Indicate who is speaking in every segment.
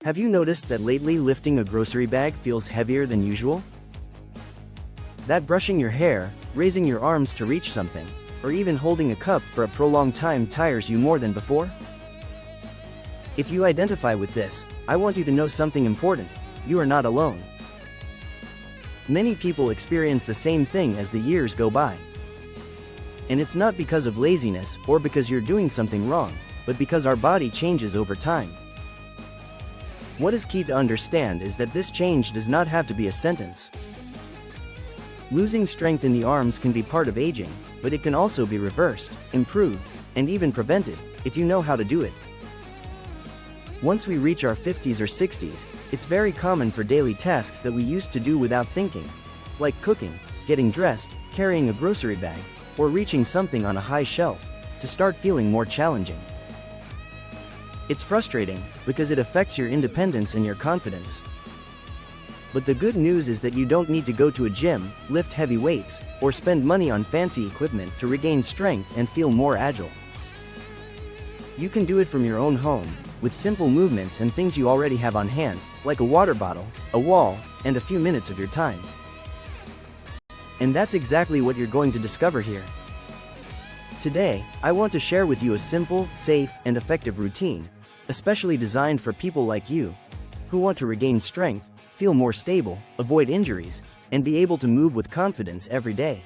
Speaker 1: Have you noticed that lately lifting a grocery bag feels heavier than usual? That brushing your hair, raising your arms to reach something, or even holding a cup for a prolonged time tires you more than before? If you identify with this, I want you to know something important: you are not alone. Many people experience the same thing as the years go by. And it's not because of laziness or because you're doing something wrong, but because our body changes over time. What is key to understand is that this change does not have to be a sentence. Losing strength in the arms can be part of aging, but it can also be reversed, improved, and even prevented, if you know how to do it. Once we reach our 50s or 60s, it's very common for daily tasks that we used to do without thinking, like cooking, getting dressed, carrying a grocery bag, or reaching something on a high shelf, to start feeling more challenging. It's frustrating, because it affects your independence and your confidence. But the good news is that you don't need to go to a gym, lift heavy weights, or spend money on fancy equipment to regain strength and feel more agile. You can do it from your own home, with simple movements and things you already have on hand, like a water bottle, a wall, and a few minutes of your time. And that's exactly what you're going to discover here. Today, I want to share with you a simple, safe, and effective routine, especially designed for people like you, who want to regain strength, feel more stable, avoid injuries, and be able to move with confidence every day.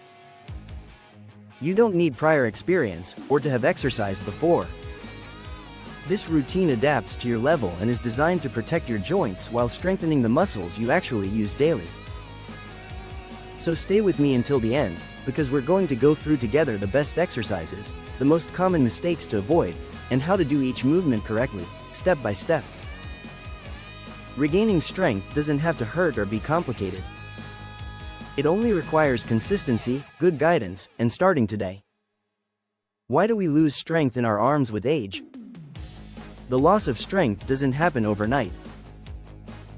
Speaker 1: You don't need prior experience, or to have exercised before. This routine adapts to your level and is designed to protect your joints while strengthening the muscles you actually use daily. So stay with me until the end, because we're going to go through together the best exercises, the most common mistakes to avoid, and how to do each movement correctly, step by step. Regaining strength doesn't have to hurt or be complicated. It only requires consistency, good guidance, and starting today. Why do we lose strength in our arms with age? The loss of strength doesn't happen overnight.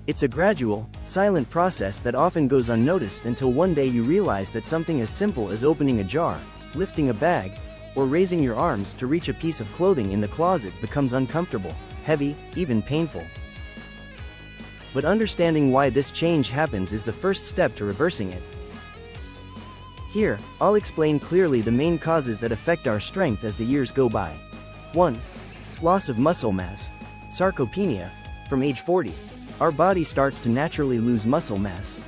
Speaker 1: It's a gradual, silent process that often goes unnoticed until one day you realize that something as simple as opening a jar, lifting a bag, or raising your arms to reach a piece of clothing in the closet becomes uncomfortable, heavy, even painful. But understanding why this change happens is the first step to reversing it. Here, I'll explain clearly the main causes that affect our strength as the years go by. 1. Loss of muscle mass. Sarcopenia. From age 40, our body starts to naturally lose muscle mass.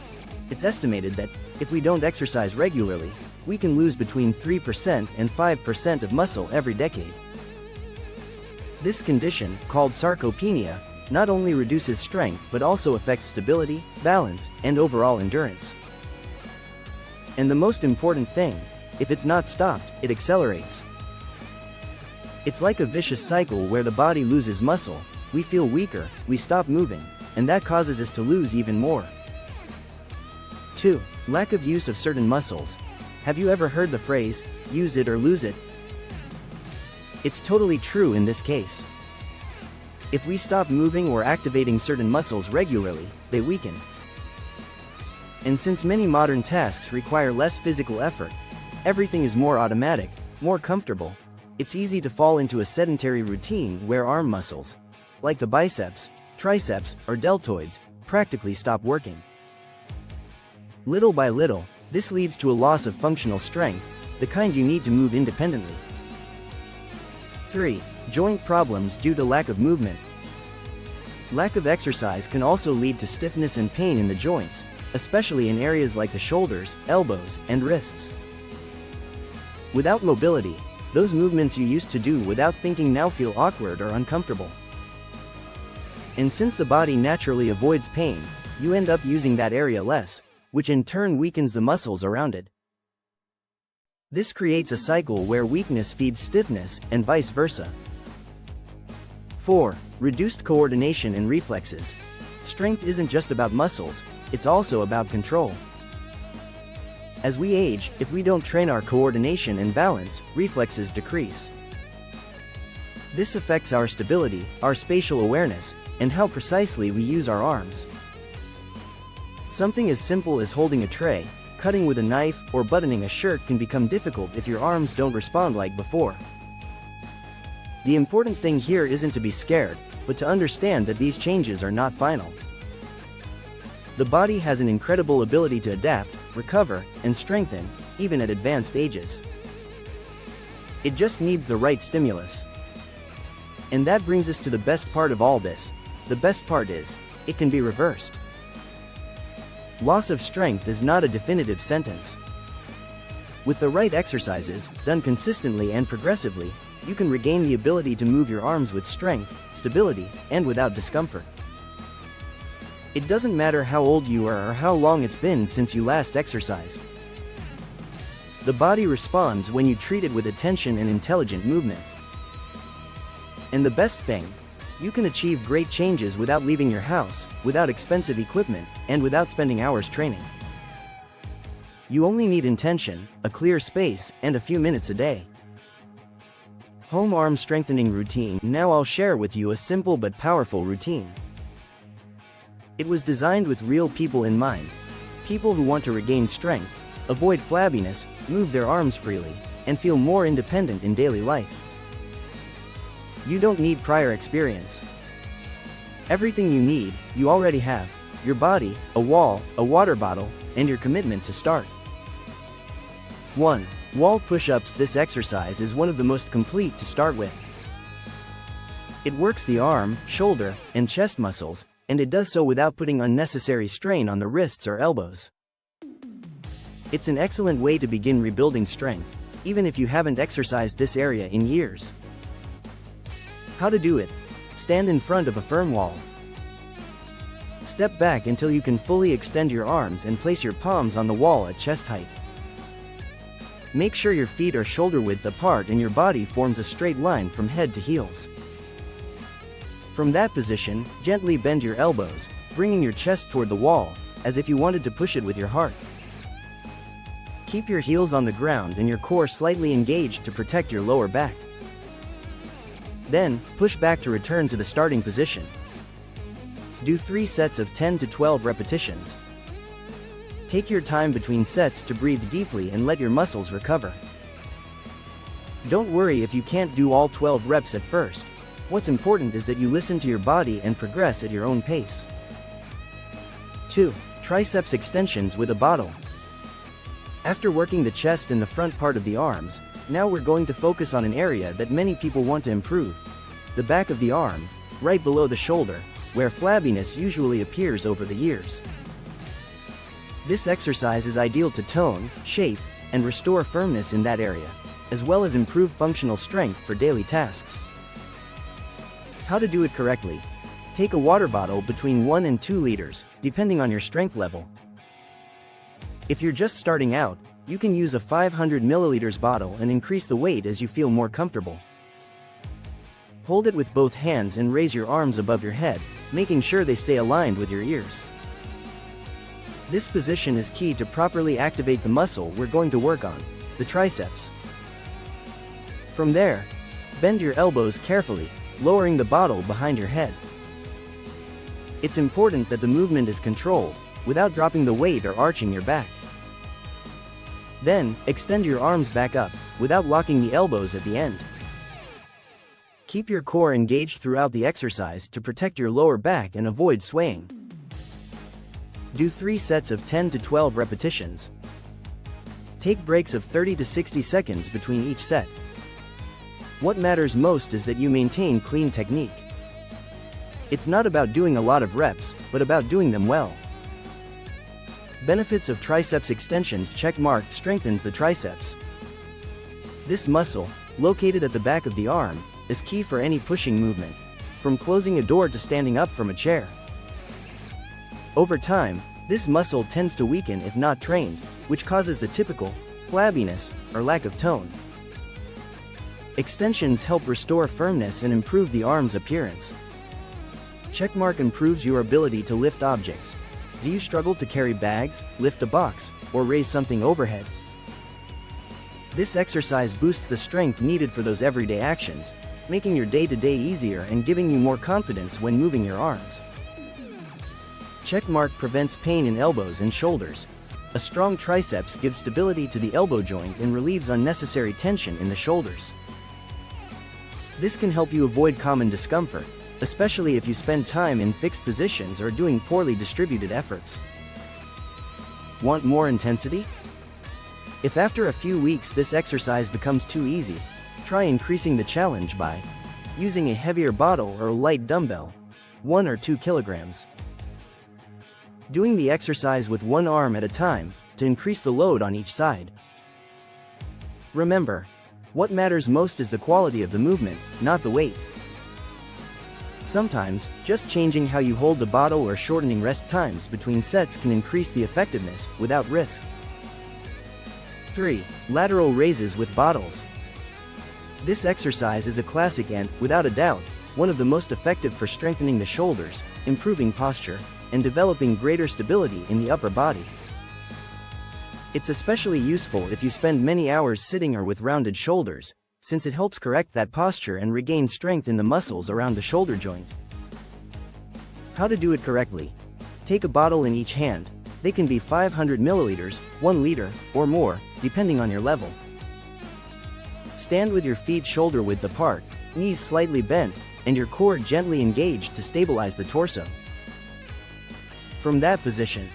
Speaker 1: It's estimated that, if we don't exercise regularly, we can lose between 3% and 5% of muscle every decade. This condition, called sarcopenia, not only reduces strength but also affects stability, balance, and overall endurance. And the most important thing, if it's not stopped, it accelerates. It's like a vicious cycle where the body loses muscle, we feel weaker, we stop moving, and that causes us to lose even more. 2. Lack of use of certain muscles. Have you ever heard the phrase, use it or lose it? It's totally true in this case. If we stop moving or activating certain muscles regularly, they weaken. And since many modern tasks require less physical effort, everything is more automatic, more comfortable, it's easy to fall into a sedentary routine where arm muscles, like the biceps, triceps, or deltoids, practically stop working. Little by little, this leads to a loss of functional strength, the kind you need to move independently. 3. Joint problems due to lack of movement. Lack of exercise can also lead to stiffness and pain in the joints, especially in areas like the shoulders, elbows, and wrists. Without mobility, those movements you used to do without thinking now feel awkward or uncomfortable. And since the body naturally avoids pain, you end up using that area less, which in turn weakens the muscles around it. This creates a cycle where weakness feeds stiffness, and vice versa. 4. Reduced coordination and reflexes. Strength isn't just about muscles, it's also about control. As we age, if we don't train our coordination and balance, reflexes decrease. This affects our stability, our spatial awareness, and how precisely we use our arms. Something as simple as holding a tray, cutting with a knife, or buttoning a shirt can become difficult if your arms don't respond like before. The important thing here isn't to be scared, but to understand that these changes are not final. The body has an incredible ability to adapt, recover, and strengthen, even at advanced ages. It just needs the right stimulus. And that brings us to the best part of all this. The best part is, it can be reversed. Loss of strength is not a definitive sentence. With the right exercises, done consistently and progressively, you can regain the ability to move your arms with strength, stability, and without discomfort. It doesn't matter how old you are or how long it's been since you last exercised. The body responds when you treat it with attention and intelligent movement. And the best thing, you can achieve great changes without leaving your house, without expensive equipment, and without spending hours training. You only need intention, a clear space, and a few minutes a day. Home arm strengthening routine. Now I'll share with you a simple but powerful routine. It was designed with real people in mind. People who want to regain strength, avoid flabbiness, move their arms freely, and feel more independent in daily life. You don't need prior experience. Everything you need, you already have: your body, a wall, a water bottle, and your commitment to start. 1. Wall push-ups. This exercise is one of the most complete to start with. It works the arm, shoulder, and chest muscles, and it does so without putting unnecessary strain on the wrists or elbows. It's an excellent way to begin rebuilding strength, even if you haven't exercised this area in years. How to do it? Stand in front of a firm wall. Step back until you can fully extend your arms and place your palms on the wall at chest height. Make sure your feet are shoulder width apart and your body forms a straight line from head to heels. From that position, gently bend your elbows, bringing your chest toward the wall, as if you wanted to push it with your heart. Keep your heels on the ground and your core slightly engaged to protect your lower back. Then, push back to return to the starting position. Do 3 sets of 10 to 12 repetitions. Take your time between sets to breathe deeply and let your muscles recover. Don't worry if you can't do all 12 reps at first. What's important is that you listen to your body and progress at your own pace. 2. Triceps extensions with a bottle. After working the chest and the front part of the arms, now we're going to focus on an area that many people want to improve: the back of the arm, right below the shoulder, where flabbiness usually appears over the years. This exercise is ideal to tone, shape, and restore firmness in that area, as well as improve functional strength for daily tasks. How to do it correctly? Take a water bottle between 1 and 2 liters, depending on your strength level. If you're just starting out, you can use a 500 milliliters bottle and increase the weight as you feel more comfortable. Hold it with both hands and raise your arms above your head, making sure they stay aligned with your ears. This position is key to properly activate the muscle we're going to work on, the triceps. From there, bend your elbows carefully, lowering the bottle behind your head. It's important that the movement is controlled, without dropping the weight or arching your back. Then, extend your arms back up, without locking the elbows at the end. Keep your core engaged throughout the exercise to protect your lower back and avoid swaying. Do 3 sets of 10 to 12 repetitions. Take breaks of 30 to 60 seconds between each set. What matters most is that you maintain clean technique. It's not about doing a lot of reps, but about doing them well. Benefits of triceps extensions. Checkmark. Strengthens the triceps. This muscle, located at the back of the arm, is key for any pushing movement, from closing a door to standing up from a chair. Over time, this muscle tends to weaken if not trained, which causes the typical flabbiness or lack of tone. Extensions help restore firmness and improve the arm's appearance. Checkmark. Improves your ability to lift objects. Do you struggle to carry bags, lift a box, or raise something overhead? This exercise boosts the strength needed for those everyday actions, making your day-to-day easier and giving you more confidence when moving your arms. Checkmark. Prevents pain in elbows and shoulders. A strong triceps gives stability to the elbow joint and relieves unnecessary tension in the shoulders. This can help you avoid common discomfort, especially if you spend time in fixed positions or doing poorly distributed efforts. Want more intensity? If after a few weeks this exercise becomes too easy, try increasing the challenge by using a heavier bottle or a light dumbbell, 1 or 2 kilograms. Doing the exercise with one arm at a time to increase the load on each side. Remember, what matters most is the quality of the movement, not the weight. Sometimes, just changing how you hold the bottle or shortening rest times between sets can increase the effectiveness without risk. 3. Lateral raises with bottles. This exercise is a classic and, without a doubt, one of the most effective for strengthening the shoulders, improving posture, and developing greater stability in the upper body. It's especially useful if you spend many hours sitting or with rounded shoulders, since it helps correct that posture and regain strength in the muscles around the shoulder joint. How to do it correctly? Take a bottle in each hand. They can be 500 milliliters, 1 liter, or more, depending on your level. Stand with your feet shoulder width apart, knees slightly bent, and your core gently engaged to stabilize the torso. From that position,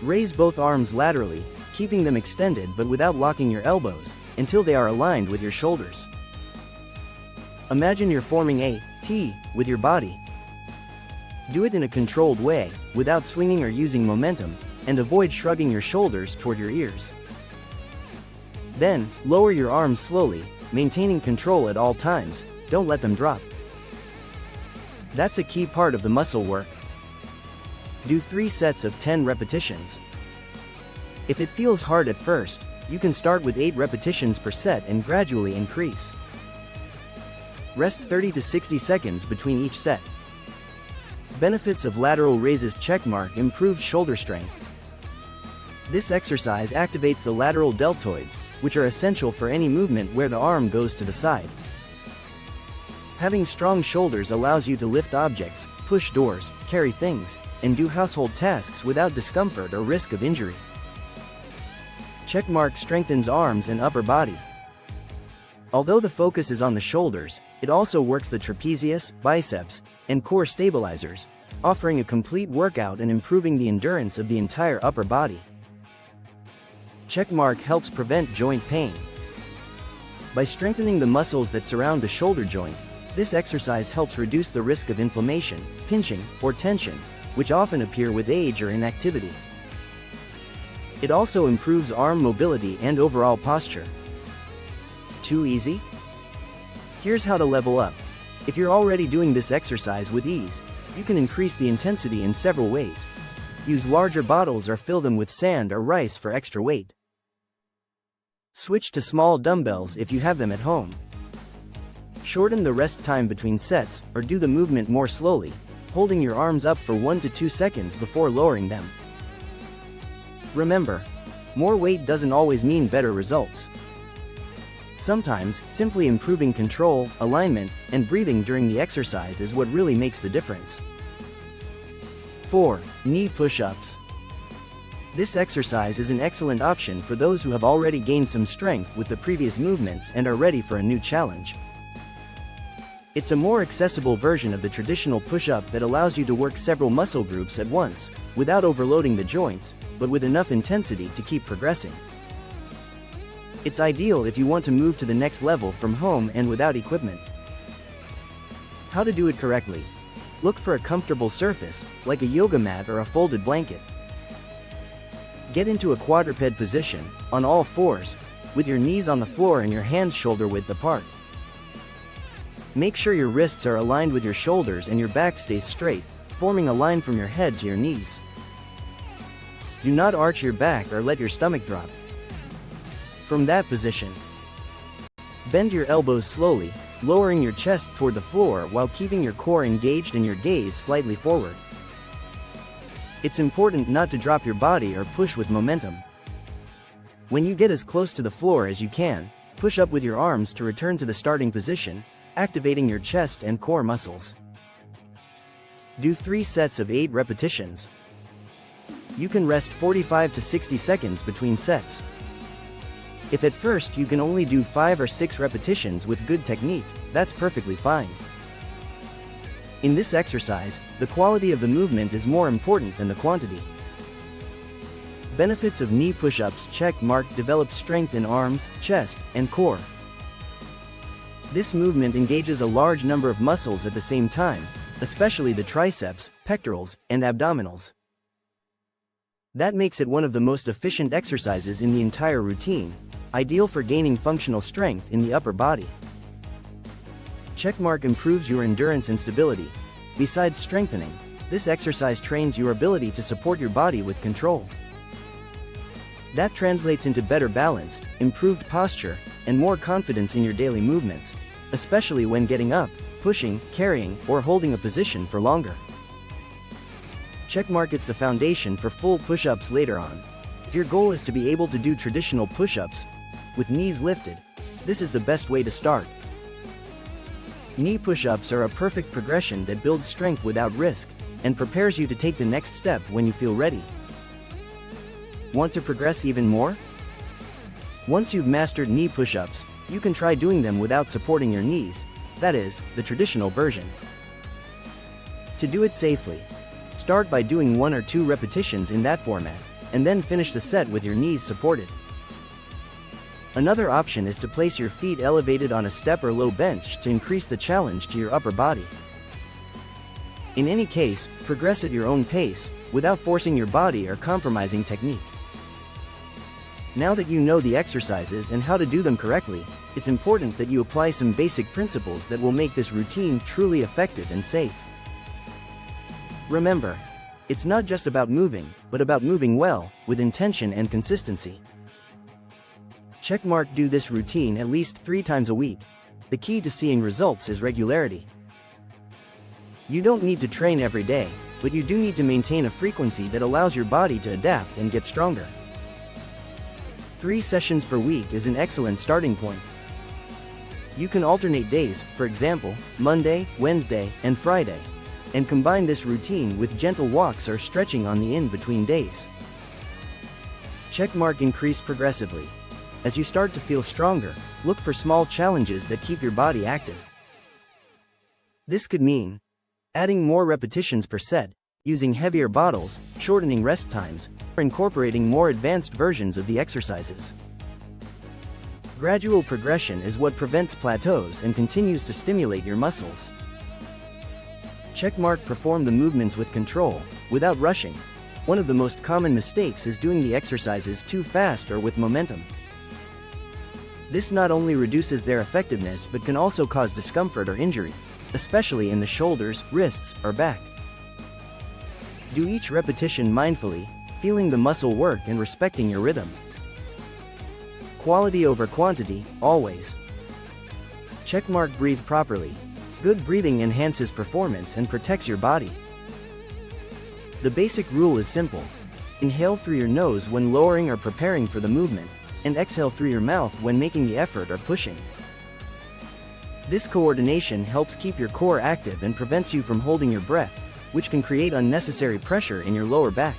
Speaker 1: raise both arms laterally, keeping them extended but without locking your elbows, until they are aligned with your shoulders. Imagine you're forming a T with your body. Do it in a controlled way, without swinging or using momentum, and avoid shrugging your shoulders toward your ears. Then, lower your arms slowly, maintaining control at all times, don't let them drop. That's a key part of the muscle work. Do 3 sets of 10 repetitions. If it feels hard at first, you can start with 8 repetitions per set and gradually increase. Rest 30 to 60 seconds between each set. Benefits of lateral raises. Checkmark. Improved shoulder strength. This exercise activates the lateral deltoids, which are essential for any movement where the arm goes to the side. Having strong shoulders allows you to lift objects, push doors, carry things, and do household tasks without discomfort or risk of injury. Checkmark. Strengthens arms and upper body. Although the focus is on the shoulders, it also works the trapezius, biceps, and core stabilizers, offering a complete workout and improving the endurance of the entire upper body. Checkmark. Helps prevent joint pain. By strengthening the muscles that surround the shoulder joint, this exercise helps reduce the risk of inflammation, pinching, or tension, which often appear with age or inactivity. It also improves arm mobility and overall posture. Too easy? Here's how to level up. If you're already doing this exercise with ease, you can increase the intensity in several ways. Use larger bottles or fill them with sand or rice for extra weight. Switch to small dumbbells if you have them at home. Shorten the rest time between sets, or do the movement more slowly, holding your arms up for 1 to 2 seconds before lowering them. Remember, more weight doesn't always mean better results. Sometimes, simply improving control, alignment, and breathing during the exercise is what really makes the difference. 4. Knee push-ups. This exercise is an excellent option for those who have already gained some strength with the previous movements and are ready for a new challenge. It's a more accessible version of the traditional push-up that allows you to work several muscle groups at once, without overloading the joints, but with enough intensity to keep progressing. It's ideal if you want to move to the next level from home and without equipment. How to do it correctly? Look for a comfortable surface, like a yoga mat or a folded blanket. Get into a quadruped position, on all fours, with your knees on the floor and your hands shoulder width apart. Make sure your wrists are aligned with your shoulders and your back stays straight, forming a line from your head to your knees. Do not arch your back or let your stomach drop. From that position, bend your elbows slowly, lowering your chest toward the floor while keeping your core engaged and your gaze slightly forward. It's important not to drop your body or push with momentum. When you get as close to the floor as you can, push up with your arms to return to the starting position, activating your chest and core muscles. Do 3 sets of 8 repetitions. You can rest 45 to 60 seconds between sets. If at first you can only do 5 or 6 repetitions with good technique, that's perfectly fine. In this exercise, the quality of the movement is more important than the quantity. Benefits of knee push-ups. Check mark. Develop strength in arms, chest, and core. This movement engages a large number of muscles at the same time, especially the triceps, pectorals, and abdominals. That makes it one of the most efficient exercises in the entire routine, ideal for gaining functional strength in the upper body. Checkmark. Improves your endurance and stability. Besides strengthening, this exercise trains your ability to support your body with control. That translates into better balance, improved posture, and more confidence in your daily movements, especially when getting up, pushing, carrying, or holding a position for longer. Checkmark. It's the foundation for full push-ups later on. If your goal is to be able to do traditional push-ups with knees lifted, this is the best way to start. Knee push-ups are a perfect progression that builds strength without risk and prepares you to take the next step when you feel ready. Want to progress even more? Once you've mastered knee push-ups, you can try doing them without supporting your knees, that is, the traditional version. To do it safely, start by doing 1 or 2 repetitions in that format, and then finish the set with your knees supported. Another option is to place your feet elevated on a step or low bench to increase the challenge to your upper body. In any case, progress at your own pace, without forcing your body or compromising technique. Now that you know the exercises and how to do them correctly, it's important that you apply some basic principles that will make this routine truly effective and safe. Remember, it's not just about moving, but about moving well, with intention and consistency. Checkmark. Do this routine at least 3 times a week. The key to seeing results is regularity. You don't need to train every day, but you do need to maintain a frequency that allows your body to adapt and get stronger. 3 sessions per week is an excellent starting point. You can alternate days, for example, Monday, Wednesday, and Friday, and combine this routine with gentle walks or stretching on the in-between days. Checkmark. Increase progressively. As you start to feel stronger, look for small challenges that keep your body active. This could mean adding more repetitions per set, using heavier bottles, shortening rest times, or incorporating more advanced versions of the exercises. Gradual progression is what prevents plateaus and continues to stimulate your muscles. Checkmark. Perform the movements with control, without rushing. One of the most common mistakes is doing the exercises too fast or with momentum. This not only reduces their effectiveness but can also cause discomfort or injury, especially in the shoulders, wrists, or back. Do each repetition mindfully, feeling the muscle work and respecting your rhythm. Quality over quantity, always. Checkmark. Breathe properly. Good breathing enhances performance and protects your body. The basic rule is simple. Inhale through your nose when lowering or preparing for the movement, and exhale through your mouth when making the effort or pushing. This coordination helps keep your core active and prevents you from holding your breath, which can create unnecessary pressure in your lower back.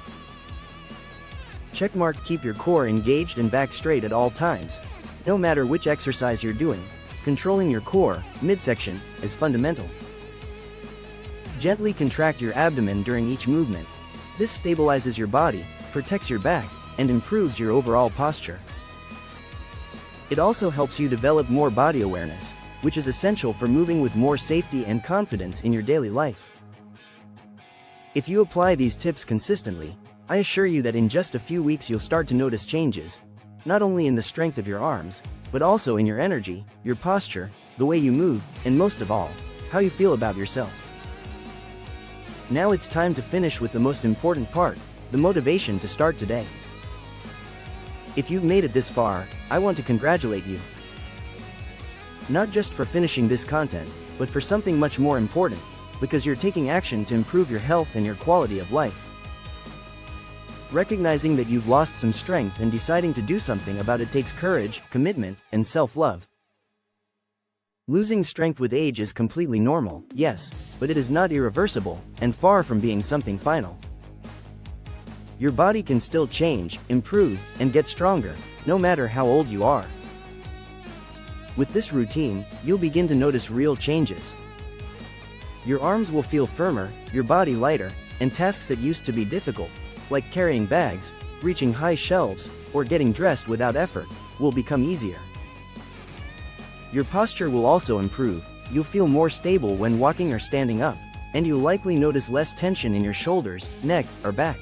Speaker 1: Checkmark. Keep your core engaged and back straight at all times. No matter which exercise you're doing, controlling your core, midsection, is fundamental. Gently contract your abdomen during each movement. This stabilizes your body, protects your back, and improves your overall posture. It also helps you develop more body awareness, which is essential for moving with more safety and confidence in your daily life. If you apply these tips consistently, I assure you that in just a few weeks you'll start to notice changes, not only in the strength of your arms, but also in your energy, your posture, the way you move, and most of all, how you feel about yourself. Now it's time to finish with the most important part, the motivation to start today. If you've made it this far, I want to congratulate you. Not just for finishing this content, but for something much more important, because you're taking action to improve your health and your quality of life. Recognizing that you've lost some strength and deciding to do something about it takes courage, commitment, and self-love. Losing strength with age is completely normal, yes, but it is not irreversible, and far from being something final. Your body can still change, improve, and get stronger, no matter how old you are. With this routine, you'll begin to notice real changes. Your arms will feel firmer, your body lighter, and tasks that used to be difficult, like carrying bags, reaching high shelves, or getting dressed without effort, will become easier. Your posture will also improve. You'll feel more stable when walking or standing up, and you'll likely notice less tension in your shoulders, neck, or back.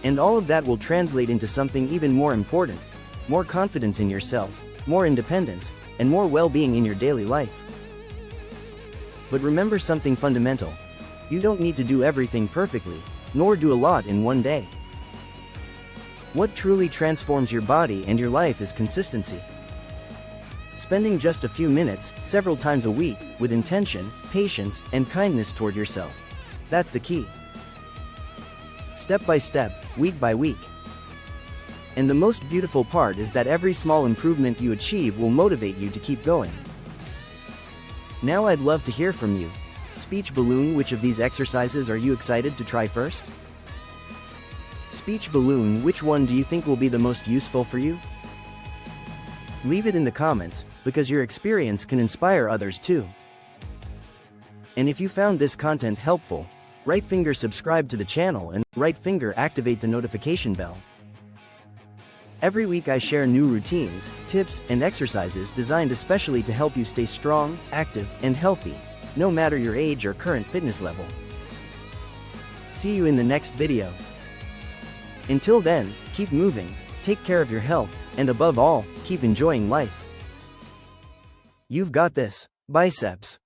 Speaker 1: And all of that will translate into something even more important: more confidence in yourself, more independence, and more well-being in your daily life. But remember something fundamental: you don't need to do everything perfectly, nor do a lot in one day. What truly transforms your body and your life is consistency. Spending just a few minutes, several times a week, with intention, patience, and kindness toward yourself. That's the key. Step by step, week by week. And the most beautiful part is that every small improvement you achieve will motivate you to keep going. Now I'd love to hear from you. Speech balloon: which of these exercises are you excited to try first? Speech balloon: which one do you think will be the most useful for you? Leave it in the comments, because your experience can inspire others too. And if you found this content helpful, right finger subscribe to the channel and right finger activate the notification bell. Every week I share new routines, tips, and exercises designed especially to help you stay strong, active, and healthy, no matter your age or current fitness level. See you in the next video. Until then, keep moving, take care of your health, and above all, keep enjoying life. You've got this. Biceps.